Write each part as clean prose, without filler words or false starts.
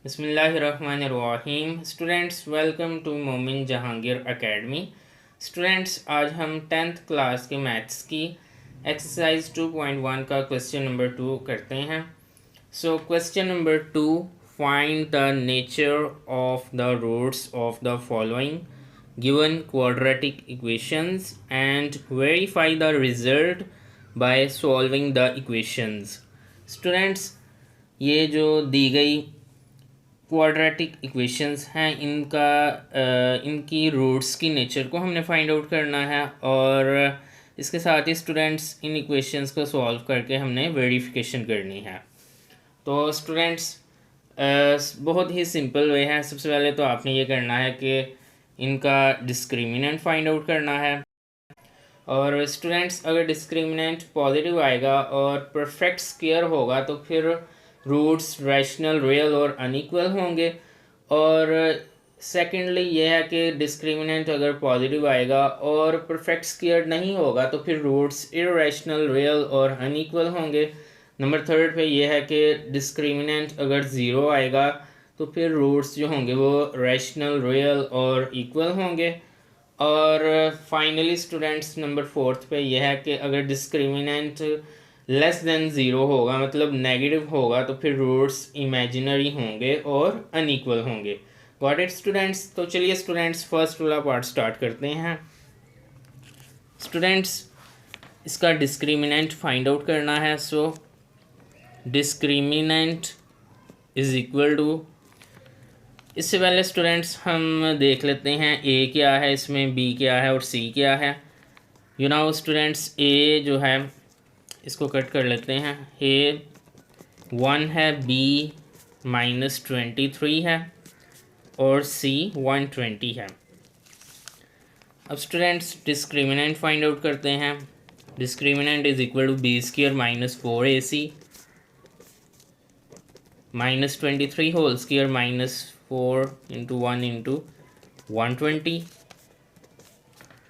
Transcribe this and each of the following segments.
बिस्मिल्लाहिर्रहमानिर्रहीम। Students, welcome to मोमिन Jahangir academy. Students, आज हम 10th क्लास के मैथ्स की एक्सरसाइज 2.1 का क्वेश्चन नंबर 2 करते हैं। So question number 2, find the nature of the roots of the following given quadratic equations and verify the result by solving the equations. Students, ये जो दी गई क्वाड्रेटिक इक्वेशंस हैं इनकी रूट्स की नेचर को हमने फाइंड आउट करना है और इसके साथ ही स्टूडेंट्स इन इक्वेशंस को सॉल्व करके हमने वेरिफिकेशन करनी है। तो स्टूडेंट्स, बहुत ही सिंपल वे है। सबसे पहले तो आपने ये करना है कि इनका डिस्क्रिमिनेंट फाइंड आउट करना है। और स्टूडेंट्स, अगर डिस्क्रिमिनेंट पॉजिटिव आएगा और परफेक्ट स्क्वायर होगा तो फिर रूट्स रैशनल, रियल और अनइक्वल होंगे। और सेकेंडली ये है कि डिस्क्रिमिनेंट अगर पॉजिटिव आएगा और परफेक्ट स्क्वायर नहीं होगा तो फिर रूट्स इररेशनल, रियल और अनइक्वल होंगे। नंबर थर्ड पे ये है कि डिस्क्रिमिनेंट अगर ज़ीरो आएगा तो फिर रूट्स जो होंगे वो रैशनल, रियल और इक्वल होंगे। और फाइनली स्टूडेंट्स, नंबर फोर्थ पे यह है कि अगर डिस्क्रिमिनेंट लेस देन ज़ीरो होगा, मतलब नेगेटिव होगा, तो फिर रूट्स इमेजिनरी होंगे और अनइक्वल होंगे। Got it students? तो चलिए स्टूडेंट्स, फर्स्ट वाला पार्ट स्टार्ट करते हैं। स्टूडेंट्स, इसका डिस्क्रिमिनेंट फाइंड आउट करना है। So discriminant is equal to, इससे पहले स्टूडेंट्स हम देख लेते हैं ए क्या है इसमें, बी क्या है और सी क्या है। यू नो स्टूडेंट्स, ए जो है इसको कट कर लेते हैं। ए 1 है, बी -23 है और सी 120 है। अब स्टूडेंट्स डिस्क्रिमिनेंट फाइंड आउट करते हैं। Discriminant is equal to b square -4ac -23 whole square -4 into 1 into 120।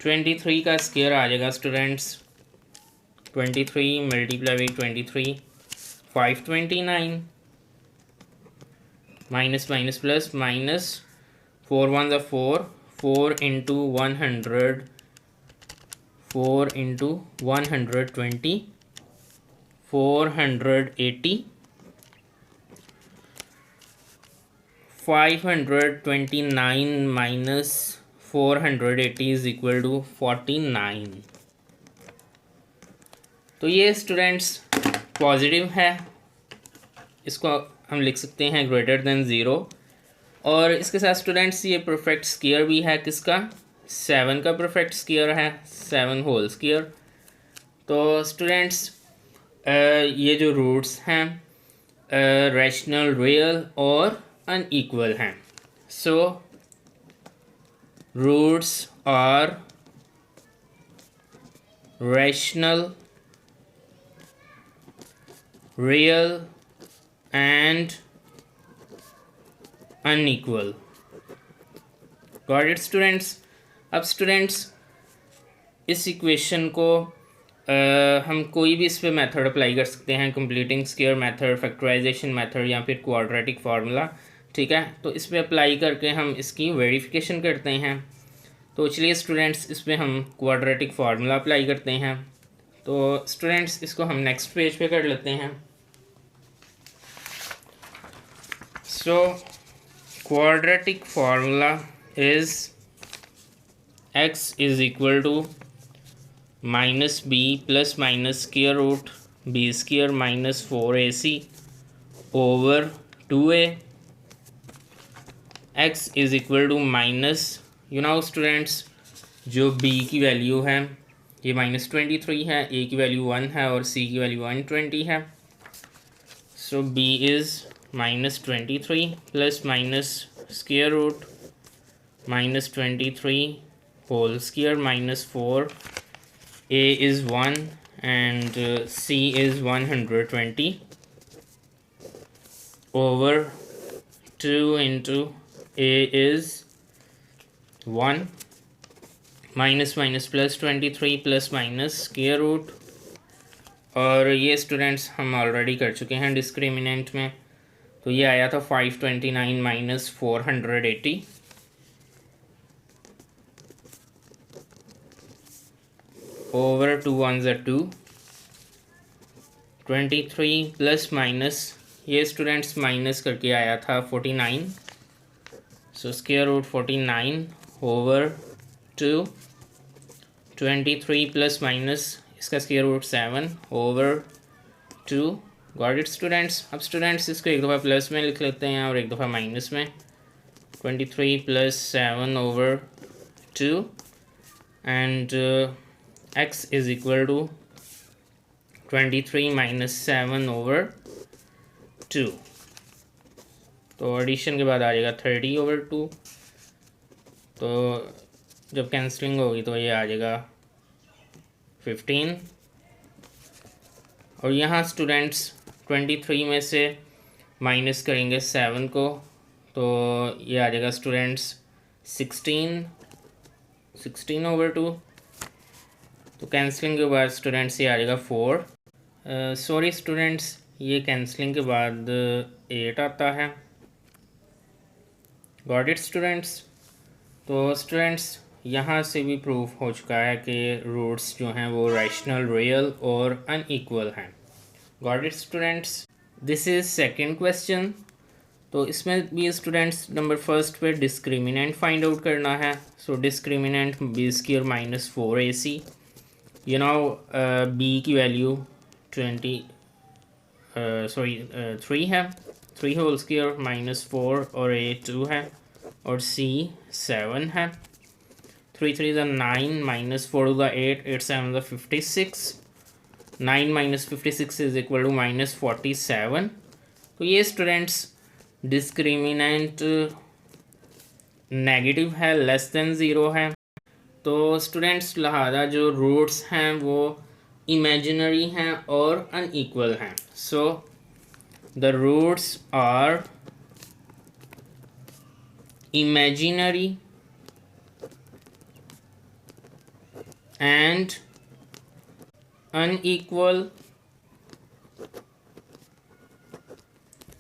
23 का स्क्वायर आ जाएगा students, 23 multiply by 23 529, minus minus plus minus 4 1 ज़ा 4, 4 into 100, 4 into 120, 480, 529 minus 480 is equal to 49। तो ये स्टूडेंट्स पॉजिटिव है, इसको हम लिख सकते हैं ग्रेटर देन ज़ीरो। और इसके साथ स्टूडेंट्स ये परफेक्ट स्क्वायर भी है, किसका? 7 का परफेक्ट स्क्वायर है, 7 होल स्क्वायर। तो स्टूडेंट्स ये जो रूट्स हैं रैशनल, रियल और अनइक्वल हैं। So roots are rational, real and unequal. Got it students? अब स्टूडेंट्स इस इक्वेशन को हम कोई भी इस पे मेथड अप्लाई कर सकते हैं, completing square method, factorization method या फिर क्वाड्रेटिक फार्मूला। ठीक है, तो इस पे अप्लाई करके हम इसकी वेरिफिकेशन करते हैं। तो चलिए स्टूडेंट्स, इस पे हम क्वाड्रेटिक फार्मूला अप्लाई करते हैं। तो स्टूडेंट्स इसको हम नेक्स्ट पेज पे कर लेते हैं। So quadratic formula is x is equal to minus B plus minus square root B square -4ac over 2a। x is equal to माइनस, यू नो स्टूडेंट्स, जो b की वैल्यू है ये -23 है, a की वैल्यू 1 है और c की वैल्यू 120 है। So b is -23 plus minus square root -23 whole square -4, a is 1 and c is 120 over 2 into a is 1 minus minus plus 23 plus minus square root. और ये स्टूडेंट्स हम ऑलरेडी कर चुके हैं डिस्क्रिमिनेंट में, तो ये आया था 529 माइनस 480 ओवर 2 वन ज़ा 2, 23 प्लस माइनस, ये स्टूडेंट्स माइनस करके आया था 49, so square root 49 over 2, 23 plus minus इसका square root 7 over 2। Got it students. अब स्टूडेंट्स इसको एक दफ़ा प्लस में लिख लेते हैं और एक दफ़ा माइनस में। 23 plus 7 over 2 and x is equal to 23 minus 7 over 2। तो एडिशन के बाद आ जाएगा 30 ओवर 2। तो जब कैंसलिंग होगी तो ये आ जाएगा 15। और यहाँ स्टूडेंट्स 23 में से माइनस करेंगे 7 को, तो ये आ जाएगा स्टूडेंट्स 16 ओवर 2। तो कैंसलिंग के बाद स्टूडेंट्स ये आ जाएगा 4। सॉरी स्टूडेंट्स, ये कैंसलिंग के बाद 8 आता है। Got it students. तो स्टूडेंट्स यहाँ से भी प्रूफ हो चुका है कि रूट्स जो हैं वो रैशनल, रियल और अनइक्वल हैं। Got it students. This is second question. तो इसमें भी स्टूडेंट्स नंबर फर्स्ट पे डिस्क्रिमिनेंट फाइंड आउट करना है। So discriminant B square minus 4ac, you know B की वैल्यू 3 है, 3 होल स्क्वायर माइनस 4 और a 2 है और c 7 है। 3 3 ज़ा 9 माइनस 4 ज़ा 8, 8 7 ज़ा 56, 9 minus 56 is equal to minus 47। तो ये स्टूडेंट्स डिस्क्रिमिनेंट नेगेटिव है, लेस देन ज़ीरो है। तो स्टूडेंट्स लिहाजा जो रूट्स हैं वो इमेजिनरी हैं और अनइक्वल हैं। So the roots are imaginary and unequal.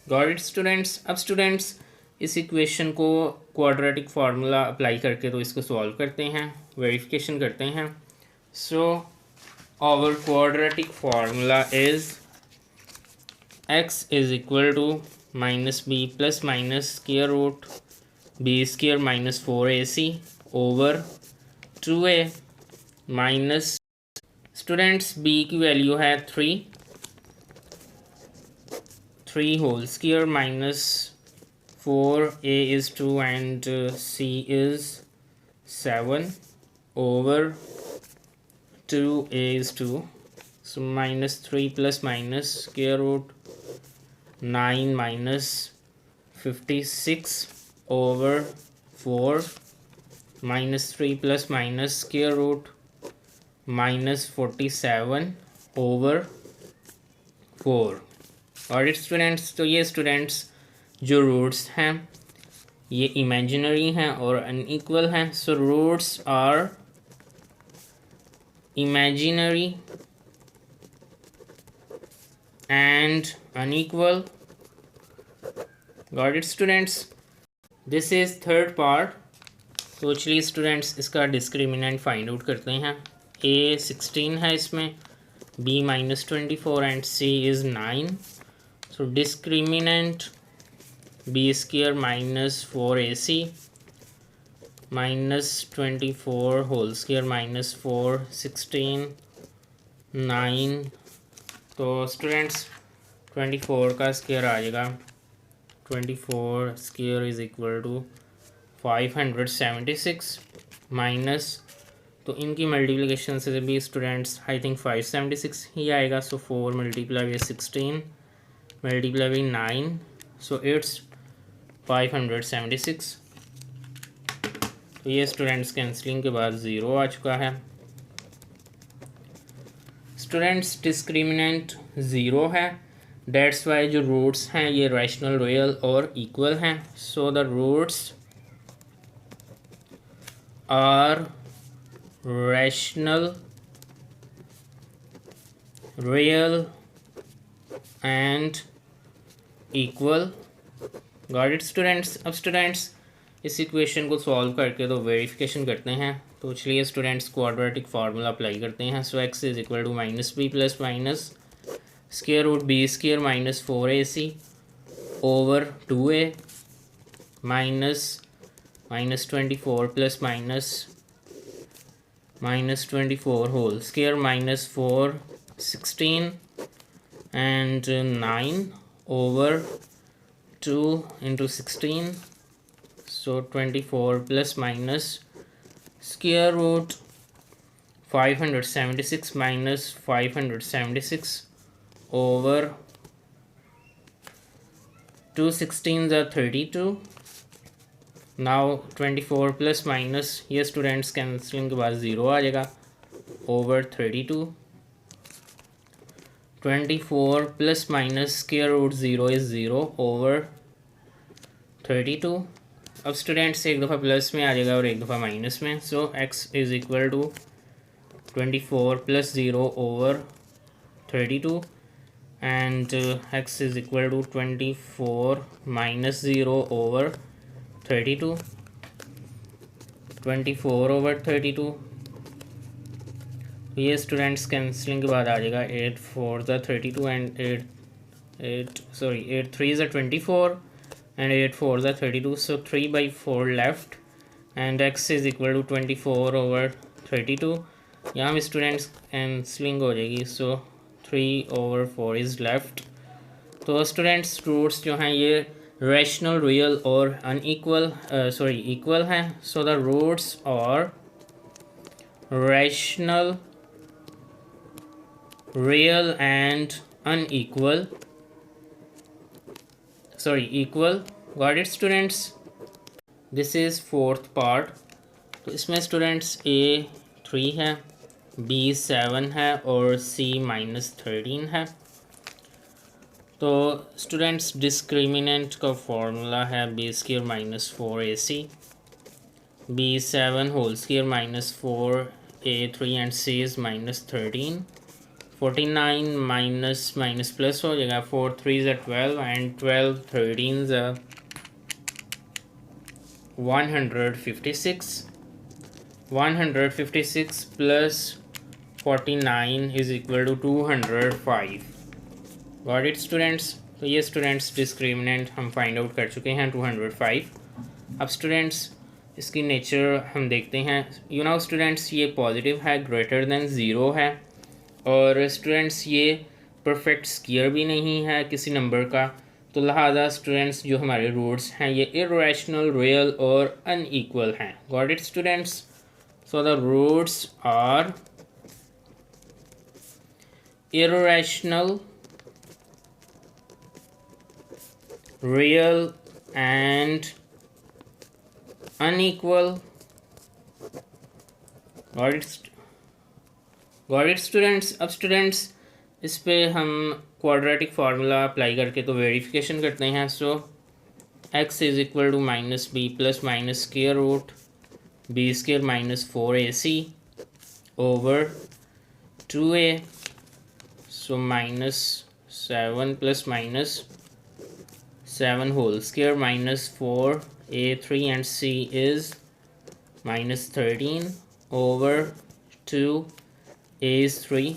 Got it students. अब स्टूडेंट्स इस इक्वेशन को क्वाड्रेटिक फार्मूला अप्लाई करके तो इसको सॉल्व करते हैं, वेरिफिकेशन करते हैं। So our quadratic formula is x is equal to minus B plus minus square root B square minus 4ac over 2a minus students b की वैल्यू है 3 whole square minus 4a is 2 and c is 7 over 2a is 2, so minus 3 plus minus square root 9 minus 56 over 4 minus 3 plus minus square root minus 47 over 4। और students तो ये students जो roots हैं ये imaginary हैं और unequal हैं। So roots are imaginary and unequal. Got it students. This is third part. तो चलिए स्टूडेंट्स इसका डिस्क्रिमिनेंट फाइंड आउट करते हैं। a 16 है इसमें, b minus 24 and c is 9। So discriminant b square minus 4ac minus 24 whole square minus 4 16 9। तो students 24 का स्क्वायर आ जाएगा, 24 square is equal to 576 minus, तो इनकी मल्टीप्लिकेशन से भी स्टूडेंट्स आई थिंक 576 ही आएगा। सो 4 multiply by 16 multiply by 9, so it's 576। तो ये स्टूडेंट्स कैंसलिंग के बाद ज़ीरो आ चुका है। स्टूडेंट्स डिस्क्रिमिनेंट ज़ीरो है, डेट्स वाई जो रूट्स हैं ये रैशनल, रियल और इक्वल हैं। So the roots are rational, real and equal. Got it students. अब स्टूडेंट्स इस इक्वेशन को सॉल्व करके तो वेरिफिकेशन करते हैं। तो चलिए स्टूडेंट्स क्वाड्रेटिक फार्मूला अप्लाई करते हैं। So X is equal to minus B plus minus square root B square minus 4ac over 2a minus 24 plus minus 24 whole square minus 4 16 and 9 over 2 into 16, so 24 plus minus square root 576 minus 576 over 2 16s are 32. now 24 plus minus ये students cancelling के बाद 0 आ जाएगा over 32. 24 plus minus square root 0 is 0 over 32. अब students एक दफ़ा plus में आ जाएगा और एक दफ़ा माइनस में। So x is equal to 24 plus 0 over 32 and x is equal to 24 minus 0 over 32. 24 over 32 ये स्टूडेंट्स कैंसलिंग के बाद आ जाएगा 8 4 ज़ा 32 एंड 8 3 ज़ा 24 and 8 4 ज़ा 32. so 3/4 left and x is equal to 24 over 32. यहाँ में स्टूडेंट्स कैंसलिंग हो जाएगी. so 3/4 is left. तो स्टूडेंट्स रूट्स जो हैं ये रैशनल रियल और अनइक्वल इक्वल हैं. सो द रूट्स और rational real and unequal equal. got it students. this is fourth part. तो इसमें स्टूडेंट्स a 3 है, b 7 है और c -13 है. तो स्टूडेंट्स डिस्क्रिमिनेंट का फॉर्मूला है b square minus 4ac b 7 whole square minus 4a3 and c is -13. 49 minus plus हो जाएगा. 4 3 12 and 12 13 156 plus 49 is equal to 205. Got it students. तो ये स्टूडेंट्स डिस्क्रिमिनेंट हम फाइंड आउट कर चुके हैं 205. अब स्टूडेंट्स इसकी नेचर हम देखते हैं. स्टूडेंट्स ये पॉजिटिव है, ग्रेटर देन ज़ीरो है और स्टूडेंट्स ये परफेक्ट स्क्वायर भी नहीं है किसी नंबर का. तो लिहाजा स्टूडेंट्स जो हमारे रूट्स हैं ये इर्रेशनल रियल और अनइक्वल हैं. Got it students. So the roots are irrational real and unequal. got it students. अब स्टूडेंट्स इस पे हम क्वाड्रेटिक फार्मूला अप्लाई करके तो वेरिफिकेशन करते हैं. So x is equal to minus B plus minus square root B square minus 4ac over 2a. So -7 plus -7 whole square minus 4a3 and c is -13 over 2 a is 3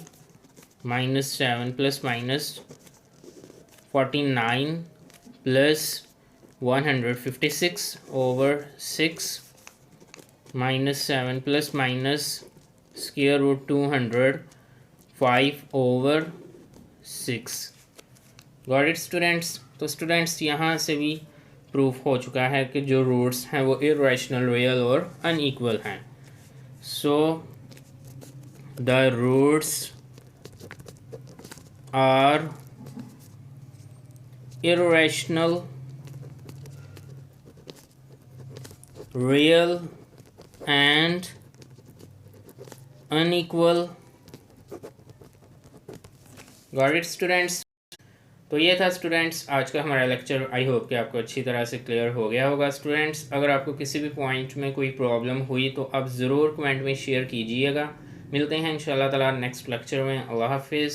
-7 plus -49 plus 156 over 6 -7 plus minus square root 205 over 6. Got it students. तो students यहाँ से भी proof हो चुका है कि जो roots हैं वो इर्रेशनल रियल और अनइक्वल हैं. So the roots are irrational real and unequal. Got it students. तो ये था स्टूडेंट्स आज का हमारा लेक्चर. आई होप कि आपको अच्छी तरह से क्लियर हो गया होगा. स्टूडेंट्स अगर आपको किसी भी पॉइंट में कोई प्रॉब्लम हुई तो आप ज़रूर कमेंट में शेयर कीजिएगा. मिलते हैं इंशाल्लाह ताला नेक्स्ट लेक्चर में. अल्लाह हाफिज़.